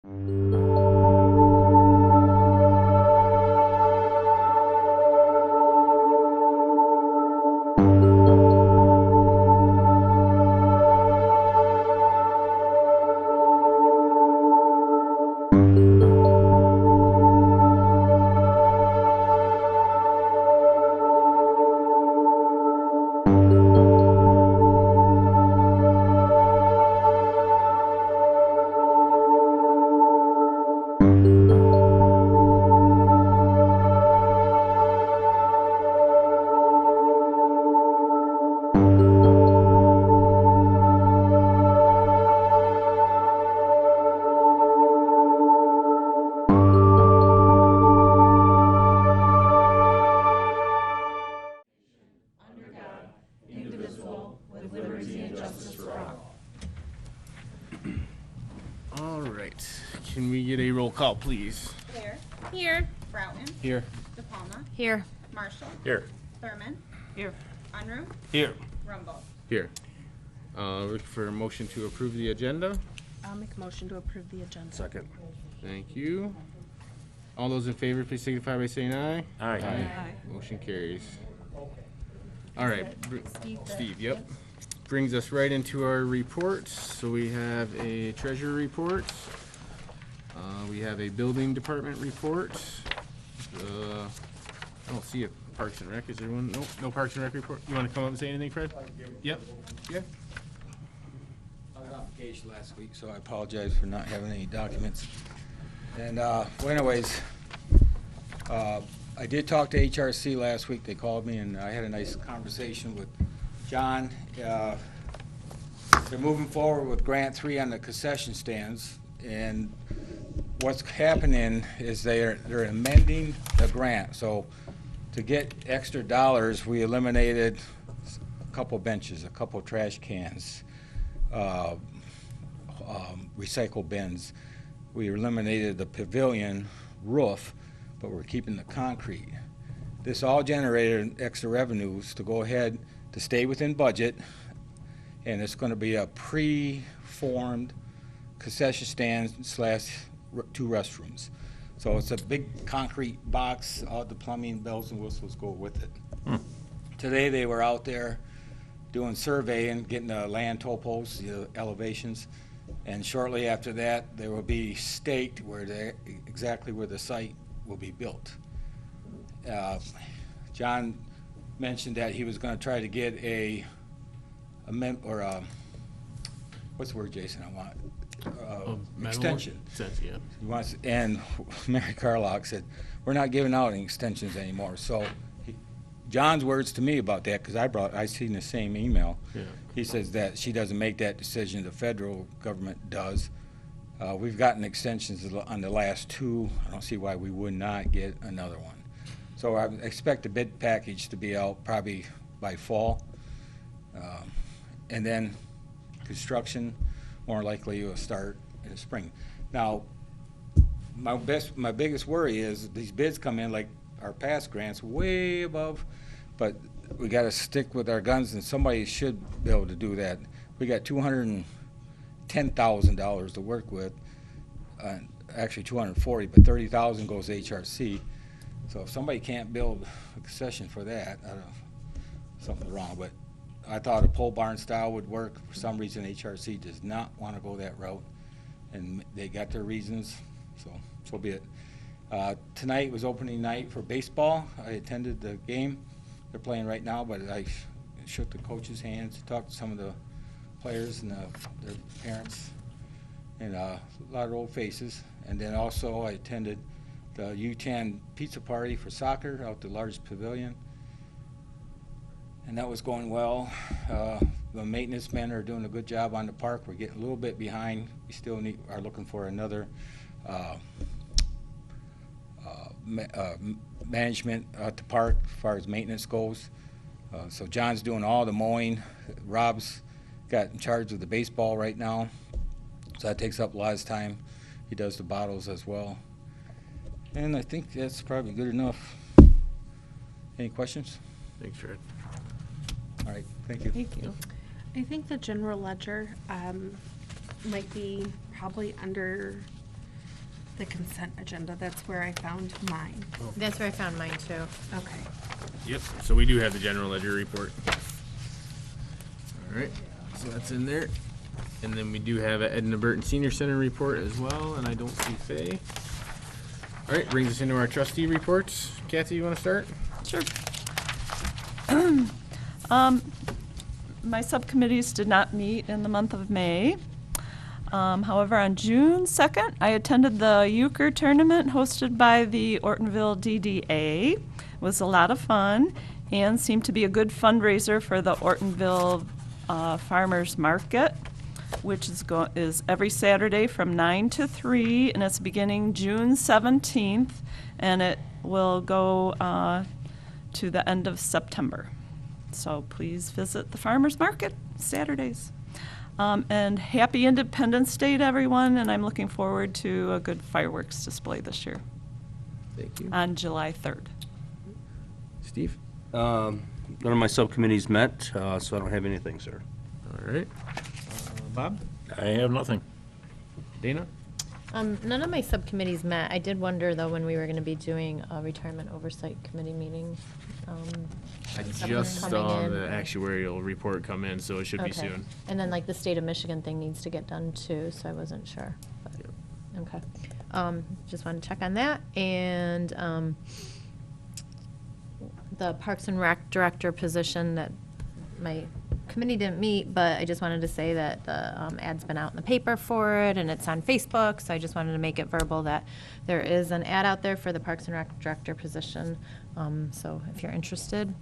All right. Can we get a roll call, please? Blair. Here. Broughton. Here. DePalma. Here. Marshall. Here. Thurman. Here. Unruh. Here. Rumble. Here. Look for a motion to approve the agenda. I'll make a motion to approve the agenda. Second. Thank you. All those in favor, please signify by saying aye. Aye. Motion carries. All right. Steve. Steve, yep. Brings us right into our reports. So we have a treasurer report. We have a building department report. I don't see a Parks and Rec. Is there one? Nope, no Parks and Rec report. You want to come up and say anything, Fred? Yep. Yeah. I was on vacation last week, so I apologize for not having any documents. And, well anyways, I did talk to HRC last week. They called me and I had a nice conversation with John. They're moving forward with Grant 3 on the concession stands. And what's happening is they're amending the grant. So to get extra dollars, we eliminated a couple benches, a couple trash cans, recycle bins. We eliminated the pavilion roof, but we're keeping the concrete. This all generated extra revenues to go ahead to stay within budget, and it's going to be a pre-formed concession stand / 2 restrooms. So it's a big concrete box. All the plumbing, bells and whistles go with it. Today they were out there doing surveying, getting the land topos, the elevations, and shortly after that they will be staked exactly where the site will be built. John mentioned that he was going to try to get what's the word, Jason? I want extension. Yeah. He wants, and Mary Carlock said, "We're not giving out any extensions anymore." So, John's words to me about that, because I seen the same email. Yeah. He says that she doesn't make that decision; the federal government does. We've gotten extensions on the last 2. I don't see why we would not get another one. So I expect the bid package to be out probably by fall, and then construction more likely will start in the spring. Now, my biggest worry is these bids come in like our past grants way above, but we got to stick with our guns, and somebody should be able to do that. We got $210,000 to work with, actually $240,000, but $30,000 goes to HRC. So if somebody can't build a concession for that, I don't know, something's wrong. But I thought a pole barn style would work. For some reason, HRC does not want to go that route, and they got their reasons, so be it. Tonight was opening night for baseball. I attended the game. They're playing right now, but I shook the coach's hands, talked to some of the players and their parents, and a lot of old faces. And then also I attended the U10 pizza party for soccer out the large pavilion, and that was going well. The maintenance men are doing a good job on the park. We're getting a little bit behind. We still are looking for another management at the park as far as maintenance goes. So John's doing all the mowing. Rob's got in charge of the baseball right now, so that takes up a lot of his time. He does the bottles as well. And I think that's probably good enough. Any questions? Thanks, Fred. All right, thank you. Thank you. I think the general ledger might be probably under The consent agenda, that's where I found mine. That's where I found mine too. Okay. Yep, so we do have the general ledger report. All right, so that's in there. And then we do have a Edna Burton Senior Center report as well, and I don't see Faye. All right, brings us into our trustee reports. Kathy, you want to start? Sure. My subcommittees did not meet in the month of May. However, on June 2nd, I attended the euchre tournament hosted by the Ortonville DDA. It was a lot of fun and seemed to be a good fundraiser for the Ortonville Farmers Market, which is every Saturday from 9 to 3, and it's beginning June 17th, and it will go to the end of September. So please visit the Farmers Market Saturdays. And happy Independence Day to everyone, and I'm looking forward to a good fireworks display this year Thank you. on July 3rd. Steve? None of my subcommittees met, so I don't have anything, sir. All right. Bob? I have nothing. Dana? None of my subcommittees met. I did wonder, though, when we were going to be doing a retirement oversight committee meeting. I Something just coming saw in. the actuarial report come in, so it should be Okay. soon. And then, like, the state of Michigan thing needs to get done, too, so I wasn't sure. But, Yep. okay. Just wanted to check on that. And the Parks and Rec director position that my committee didn't meet, but I just wanted to say that the ad's been out in the paper for it, and it's on Facebook, so I just wanted to make it verbal that there is an ad out there for the Parks and Rec director position. So if you're interested,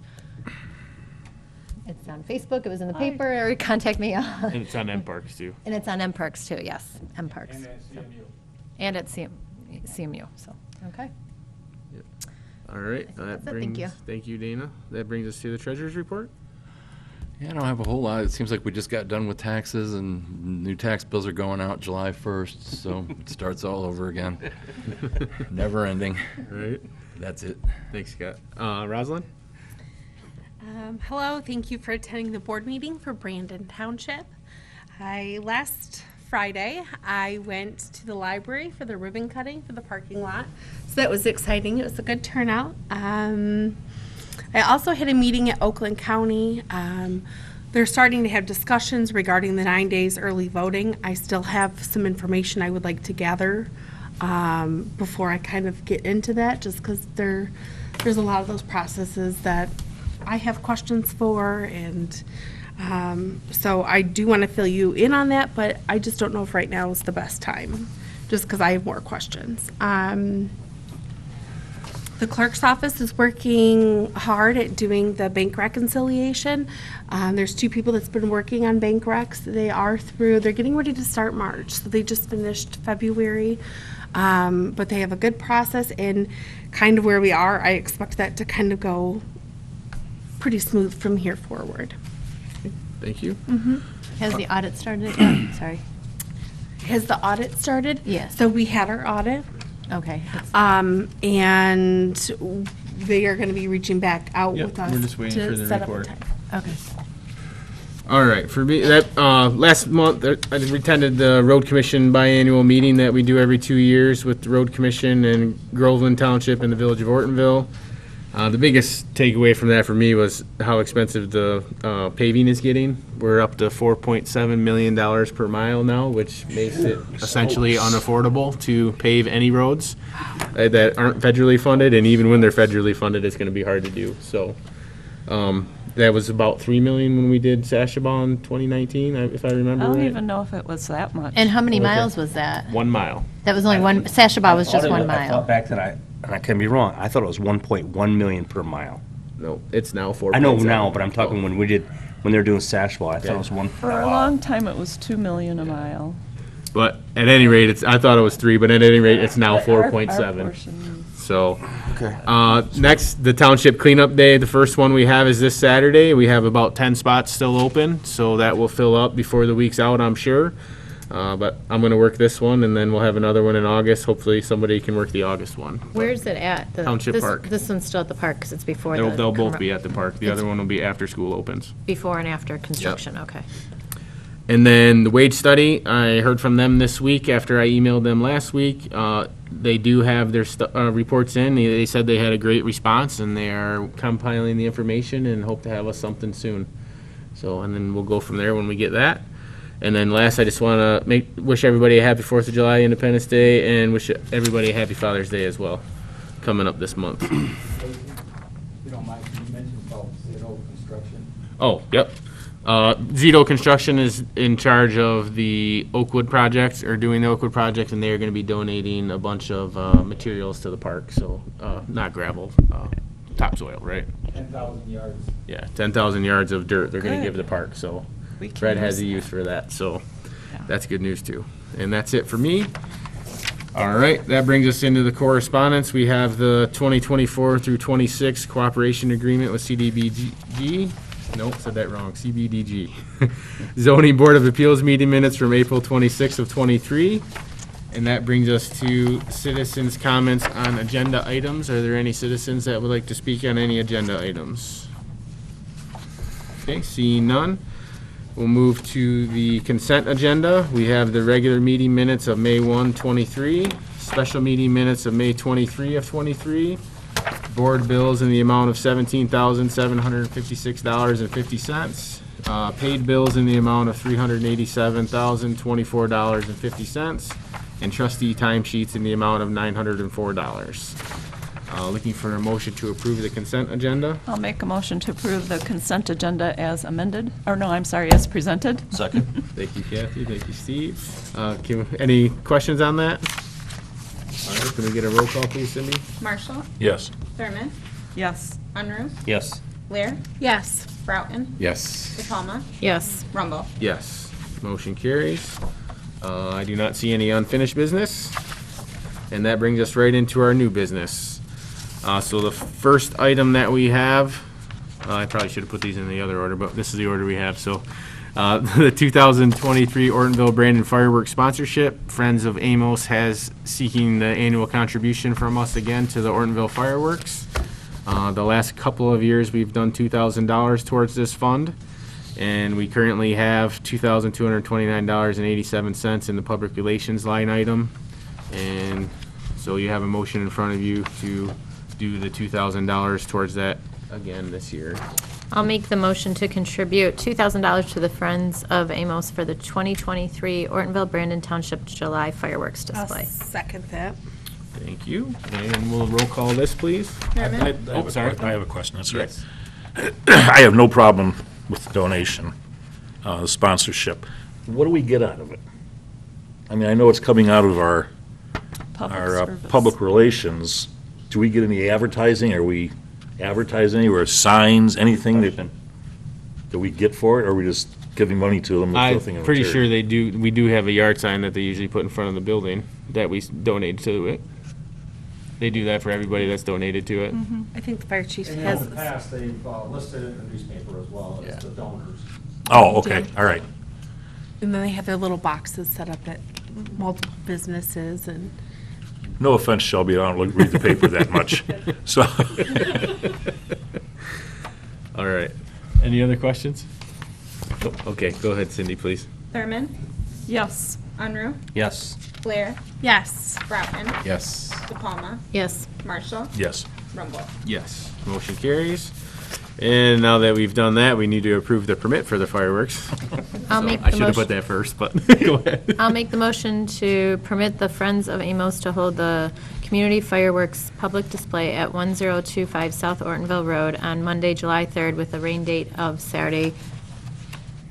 it's on Facebook, it was in the paper, or contact me. And it's on M-Parks, too. And it's on M-Parks, too, yes, M-Parks. And at CMU, so, okay. All right. That's That it. Thank brings, you. thank you, Dana. That brings us to the treasurer's report. Yeah, I don't have a whole lot. It seems like we just got done with taxes and new tax bills are going out July 1st, so it starts all over again. Never ending. All right. That's it. Thanks, Scott. Rosalind? Hello, thank you for attending the board meeting for Brandon Township. Last Friday, I went to the library for the ribbon cutting for the parking lot. So that was exciting. It was a good turnout. I also had a meeting at Oakland County. They're starting to have discussions regarding the 9 days early voting. I still have some information I would like to gather before I kind of get into that, just because there's a lot of those processes that I have questions for, and so I do want to fill you in on that, but I just don't know if right now is the best time, just because I have more questions. The clerk's office is working hard at doing the bank reconciliation. There's 2 people that's been working on bank recs. They're getting ready to start March, so they just finished February. But they have a good process, and kind of where we are, I expect that to kind of go pretty smooth from here forward. Thank you. Has the audit started yet? Sorry. Has the audit started? Yes. So we had our audit. Okay. And they are going to be reaching back out Yep, with us we're just waiting for to the set up a report. time. Okay. All right, for me, that, last month, I attended the Road Commission biannual meeting that we do every 2 years with the Road Commission and Groveland Township and the Village of Ortonville. The biggest takeaway from that for me was how expensive the paving is getting. We're up to $4.7 million per mile now, which makes it essentially unaffordable to pave any roads that aren't federally funded, and even when they're federally funded, it's gonna be hard to do, so. That was about $3 million when we did Sashabon in 2019, if I remember I don't right. even know if it was that much. And how many Okay. miles was that? 1 mile. That was only one, Sashabah was just 1 I thought mile. back then, and I can be wrong, I thought it was 1.1 million per mile. No, it's now 4.7. I know now, but I'm talking when they were doing Sashwell, I thought it was one. For a long time, it was 2 million a mile. But at any rate, I thought it was 3, but at any rate, it's now Our 4.7. portion. So, next, the Township Cleanup Day, the first one we have is this Saturday. We have about 10 spots still open, so that will fill up before the week's out, I'm sure. But I'm gonna work this one, and then we'll have another one in August. Hopefully, somebody can work the August one. Where's it at? Township Park. This one's still at the park because it's before the. They'll both be at the park. The It's- other one will be after school opens. Before and after construction, okay. And then the wage study, I heard from them this week after I emailed them last week. They do have their reports in. They said they had a great response, and they are compiling the information and hope to have us something soon. So, and then we'll go from there when we get that. And then last, I just want to wish everybody a happy 4th of July, Independence Day, and wish everybody a happy Father's Day as well, coming up this month. If you don't mind, can you mention about Zero Construction? Oh, yep. Zito Construction is in charge of the Oakwood projects, or doing the Oakwood project, and they're going to be donating a bunch of materials to the park. So, not gravel, topsoil, right? 10,000 yards. Yeah, 10,000 yards of dirt they're going to Good. give the park. So, We can Fred has a use use for that. So, Yeah. that's good news too. And that's it for me. All right, that brings us into the correspondence. We have the 2024 through 26 cooperation agreement with CDBG. Nope, said that wrong. CBDG. Zoning Board of Appeals meeting minutes from April 26th of 23. And that brings us to citizens' comments on agenda items. Are there any citizens that would like to speak on any agenda items? Okay, seeing none. We'll move to the consent agenda. We have the regular meeting minutes of May 1, 23, special meeting minutes of May 23 of 23, board bills in the amount of $17,756.50, paid bills in the amount of $387,024.50, and trustee timesheets in the amount of $904. Looking for a motion to approve the consent agenda. I'll make a motion to approve the consent agenda as amended, or no, I'm sorry, as presented. Second. Thank you, Kathy. Thank you, Steve. Any questions on that? All right, can we get a roll call, please, Cindy? Marshall, Yes. Thurman, Yes. Unruh, Yes. Lear, Yes. Broughton, Yes. De Palma, Yes. Rumble. Yes. Motion carries. I do not see any unfinished business. And that brings us right into our new business. So the first item that we have, I probably should have put these in the other order, but this is the order we have. So the 2023 Ortonville Brandon Fireworks sponsorship, Friends of Amos has seeking the annual contribution from us again to the Ortonville Fireworks. The last couple of years, we've done $2,000 towards this fund, and we currently have $2,229.87 in the public relations line item. And so you have a motion in front of you to do the $2,000 towards that again this year. I'll make the motion to contribute $2,000 to the Friends of Amos for the 2023 Ortonville Brandon Township July fireworks display. Second that. Thank you. And we'll roll call this, please. Thurman, Oh, sorry. I have a question, that's right. Yes. I have no problem with the donation, the sponsorship. What do we get out of it? I mean, I know it's coming out of our Service. public relations. Do we get any advertising? Are we advertising anywhere, signs, anything that we get for it? Or are we just giving money to them? with I'm nothing in pretty return? sure they do. We do have a yard sign that they usually put in front of the building that we donate to it. They do that for everybody that's donated to it. I think the fire chief And has. in the past, they've listed it in the newspaper as well as the donors. Oh, okay, all right. And then they have their little boxes set up at multiple businesses and. No offense, Shelby, I don't read the paper that much, so. All right. Any other questions? Oh, okay, go ahead, Cindy, please. Thurman, Yes. Unruh, Yes. Lear, Yes. Broughton, Yes. De Palma, Yes. Marshall, Yes. Rumble. Yes. Motion carries. And now that we've done that, we need to approve the permit for the fireworks. I'll So make I the should have put motion. that first, but go ahead. I'll make the motion to permit the Friends of Amos to hold the community fireworks public display at 1025 South Ortonville Road on Monday, July 3rd, with a rain date of Saturday,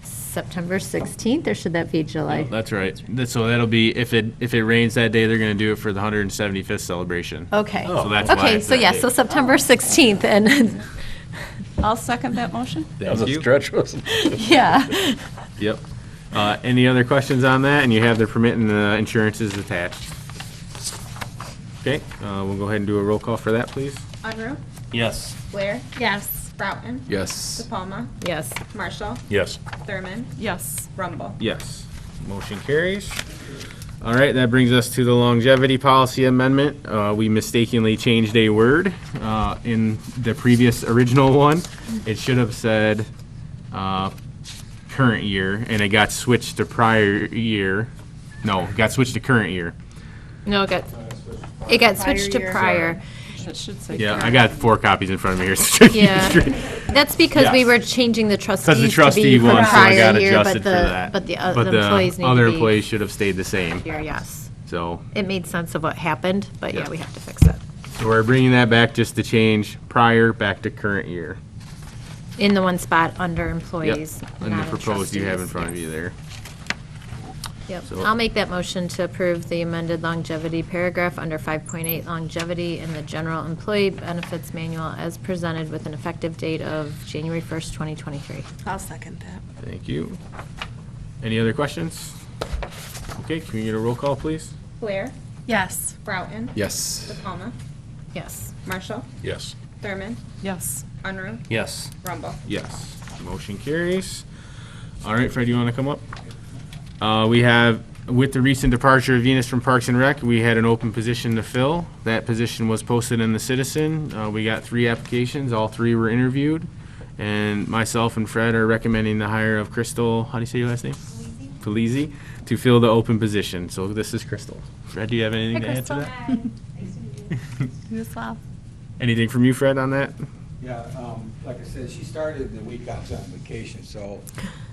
September 16th, or should that be July? That's right. So that'll be, if it rains that day, they're going to do it for the 175th celebration. Okay. So that's why Okay, it's so that yeah, day. so September 16th, and, I'll second that motion. That was Thank a you. stretch, wasn't it? yeah. Yep. Any other questions on that? And you have the permit and the insurances attached. Okay, we'll go ahead and do a roll call for that, please. Unruh, Yes. Lear, Yes. Broughton, Yes. De Palma, Yes. Marshall, Yes. Thurman, Yes. Rumble. Yes. Motion carries. All right, that brings us to the longevity policy amendment. We mistakenly changed a word in the previous original one. It should have said current year, and it got switched to prior year. No, it got switched to current year. No, it got switched to year. prior. It should say. Yeah, I got 4 copies in front of me here. Yeah, that's because we Yes. were changing the trustees Because the to trustee be from one, so I prior got year, adjusted but for that. the employees need other to be employees should have stayed the same, here, yes. so. It made sense of what happened, but yeah, Yeah. we have to fix it. So we're bringing that back just to change prior back to current year. In the one spot under Yep, employees, and not the in proposed you have in trustees, front of yes. you there. Yep, So- I'll make that motion to approve the amended longevity paragraph under 5.8 longevity in the general employee benefits manual as presented with an effective date of January 1st, 2023. I'll second that. Thank you. Any other questions? Okay, can we get a roll call, please? Blair, Yes. Broughton, Yes. De Palma, Yes. Marshall, Yes. Thurman, Yes. Unruh, Yes. Rumble. Yes. Motion carries. All right, Fred, you want to come up? We have, with the recent departure of Venus from Parks and Rec, we had an open position to fill. That position was posted in the Citizen. We got 3 applications, all 3 were interviewed. And myself and Fred are recommending the hire of Crystal, how do you say your last name? Felizi, to fill the open position. So this is Crystal. Fred, do you have anything to add to that? You as well. Anything from you, Fred, on that? Yeah, like I said, she started the week I was on vacation, so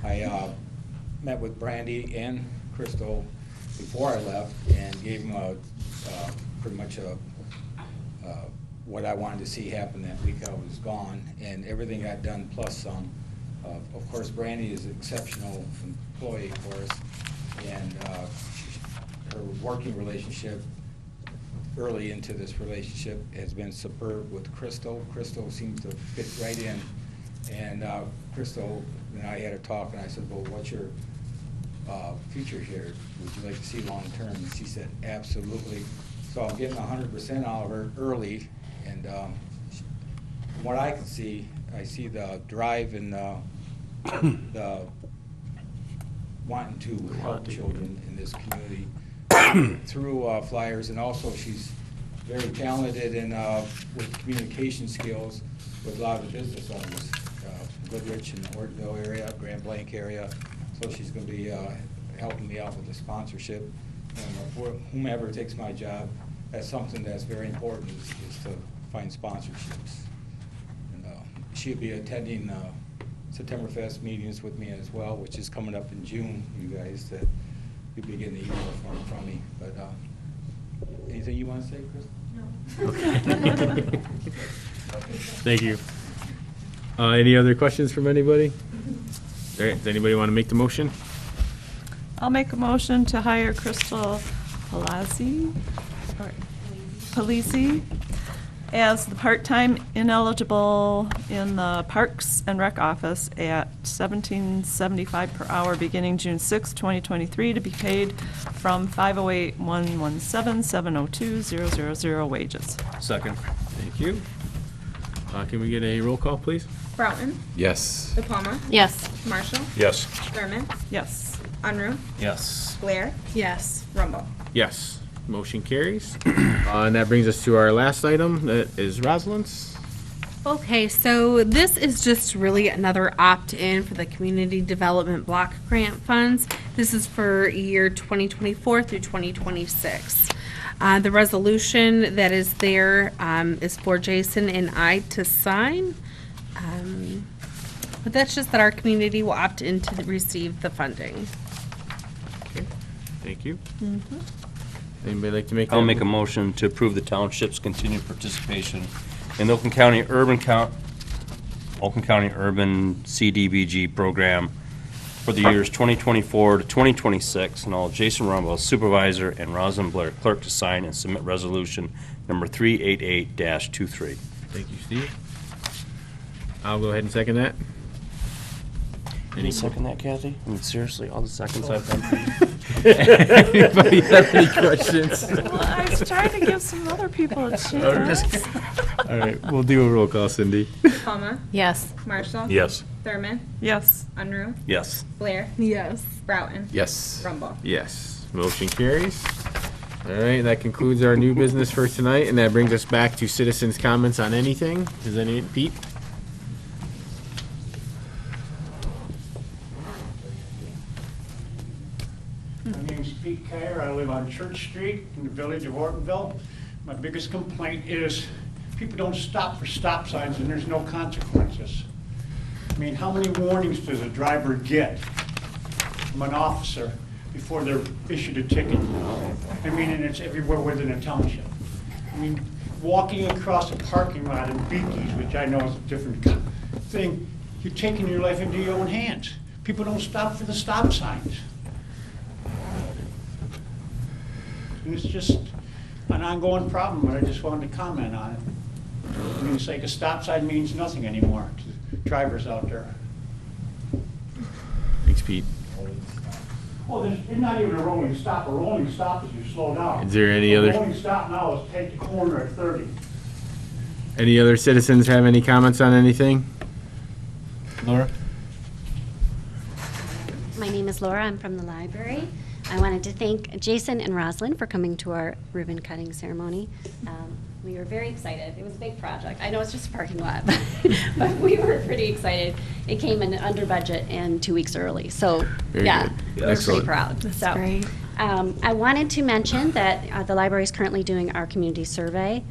I met with Brandy and Crystal before I left and gave them pretty much what I wanted to see happen that week I was gone, and everything got done plus some. Of course, Brandy is an exceptional employee for us, and her working relationship early into this relationship has been superb with Crystal. Crystal seems to fit right in. And Crystal and I had a talk, and I said, well, what's your future here? Would you like to see long-term? And she said, absolutely. So I'm getting 100% out of her early. And from what I can see, I see the drive and the wanting to help children in this community through flyers, and also she's very talented in with communication skills with a lot of the business owners, Goodrich and the Ortonville area, Grand Blanc area. So she's going to be helping me out with the sponsorship. And for whomever takes my job, that's something that's very important is to find sponsorships. And she'll be attending September Fest meetings with me as well, which is coming up in June, you guys, that you'll be getting the email from me. But anything you want to say, Chris? Okay. Thank you. Any other questions from anybody? All right, does anybody want to make the motion? I'll make a motion to hire Crystal Palazzi as the part-time ineligible in the Parks and Rec office at $17.75 per hour beginning June 6, 2023, to be paid from 508-117-702-000 wages. Second. Thank you. Can we get a roll call, please? Broughton, Yes. De Palma, Yes. Marshall, Yes. Thurman, Yes. Unruh, Yes. Blair, Yes. Rumble. Yes. Motion carries. And that brings us to our last item, that is Rosalind's. Okay, so this is just really another opt-in for the Community Development Block Grant Funds. This is for year 2024 through 2026. The resolution that is there is for Jason and I to sign. But that's just that our community will opt in to receive the funding. Thank you. Anybody like to make that? I'll make a motion to approve the township's continued participation in the Oakland County Urban CDBG program for the years 2024 to 2026, and all Jason Rumble, supervisor, and Rosalind Blair, clerk, to sign and submit resolution number 388-23. Thank you, Steve. I'll go ahead and second that. Any second that, Kathy? I mean, seriously, all the seconds I've done for you? Anybody have any questions? Well, I was trying to give some other people a chance. All right, we'll do a roll call, Cindy. De Palma, Yes. Marshall, Yes. Thurman, Yes. Unruh, Yes. Blair, Yes. Broughton, Yes. Rumble. Yes, motion carries. All right, that concludes our new business for tonight, and that brings us back to citizens' comments on anything. Is any, Pete? on Church Street in the village of Ortonville. My biggest complaint is people don't stop for stop signs and there's no consequences. I mean, how many warnings does a driver get from an officer before they're issued a ticket? I mean, and it's everywhere within a township. I mean, walking across a parking lot in Beaky's, which I know is a different thing, you're taking your life into your own hands. People don't stop for the stop signs. And it's just an ongoing problem, but I just wanted to comment on it. I mean, it's like a stop sign means nothing anymore to drivers out there. Thanks, Pete. Well, it's not even a rolling stop. A rolling stop is you slow down. Is there any A other- rolling stop now is take the corner at 30. Any other citizens have any comments on anything? Laura? My name is Laura. I'm from the library. I wanted to thank Jason and Rosalind for coming to our ribbon cutting ceremony. We were very excited. It was a big project. I know it's just a parking lot, but we were pretty excited. It came in under budget and 2 weeks early. So, Very yeah, good. we're Excellent. pretty proud. That's So, great. I wanted to mention that the library is currently doing our community survey.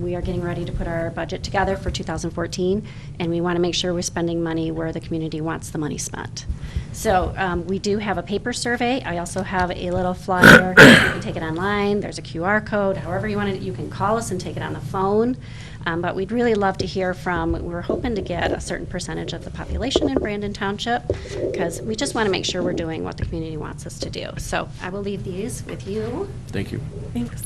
We are getting ready to put our budget together for 2014, and we want to make sure we're spending money where the community wants the money spent. So we do have a paper survey. I also have a little flyer. You can take it online. There's a QR code. However you want it, you can call us and take it on the phone. But we'd really love to hear from, we're hoping to get a certain percentage of the population in Brandon Township, because we just want to make sure we're doing what the community wants us to do. So I will leave these with you. Thank you. Thanks.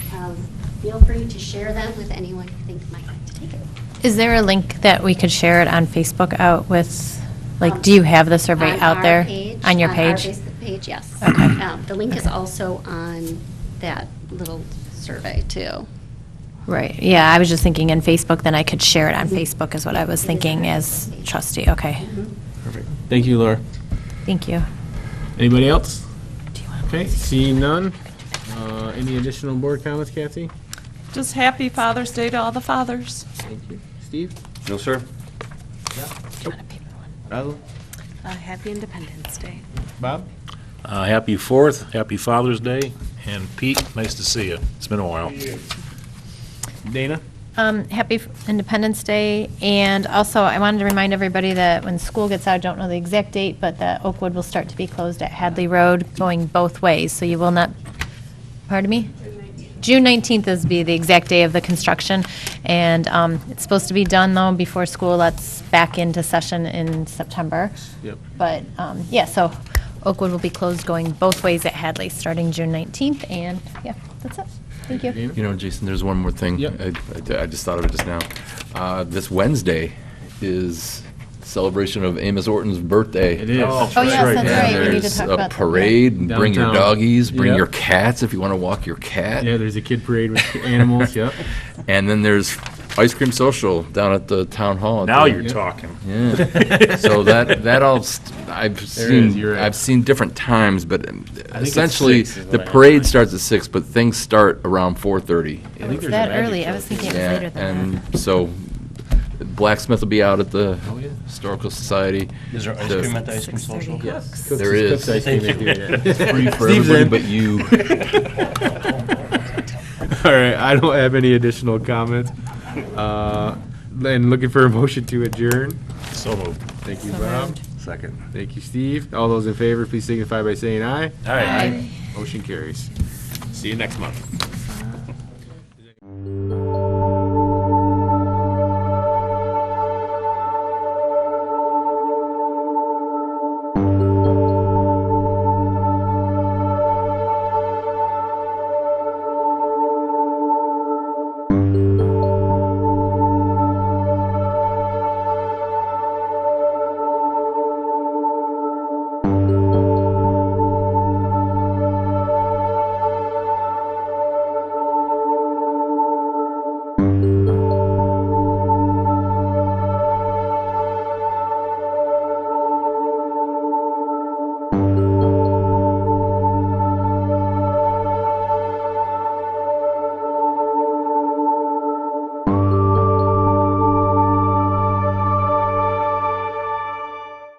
Feel free to share them with anyone you think might like to take it. Is there a link that we could share it on Facebook out with, like, do you have the survey On out our there? page, On your our page? Facebook page, yes. Okay. The link is also on that little survey, too. Right, yeah, I was just thinking in Facebook, then I could share it on Facebook is what I was It is thinking on as Facebook. trustee, okay. Perfect. Thank you, Laura. Thank you. Anybody else? Do you want- Okay, seeing none. Any additional board comments, Kathy? Just happy Father's Day to all the fathers. Thank you. Steve? No, sir. Do you want a paper one? Basil? Happy Independence Day. Bob? Happy 4th, happy Father's Day, and Pete, nice to see you. It's been a while. Dana? Happy Independence Day, and also I wanted to remind everybody that when school gets out, I don't know the exact date, but that Oakwood will start to be closed at Hadley Road, going both ways, so you will not, pardon me? June 19th is be the exact day of the construction, and it's supposed to be done, though, before school lets back into session in September. Yep. But, yeah, so Oakwood will be closed going both ways at Hadley, starting June 19th, and, yeah, that's it. Thank you. Dana? You know, Jason, there's one more thing. Yep. I just thought of it just now. This Wednesday is celebration of Amos Orton's birthday. It is. Oh, yes, that's right. And We need to there's talk a about that. parade, and bring your Downtown. doggies, bring Yep. your cats if you want to walk your cat. Yeah, there's a kid parade with animals, yep. And then there's ice cream social down at the town hall. Now The- you're talking. Yeah. So that all I've is, you're right. I've seen different times, but it's essentially 6 is what the I parade understand. starts at 6, but things start around 4:30. I think It's there's a that magic early, I show. was thinking it was Yeah, later than that. and so Blacksmith will be out at the Oh, yeah. Historical Society. Is there ice The- cream at the ice cream 6:30 social? Cooks. Cooks There Cooks is. ice cream Thank you. is doing it. It's free for Steve's everybody in. but you. All right, I don't have any additional comments. And looking for a motion to adjourn. So moved. Thank you, So Bob. moved. Second. Thank you, Steve. All those in favor, please signify by saying aye. All right. Motion carries. See you next month.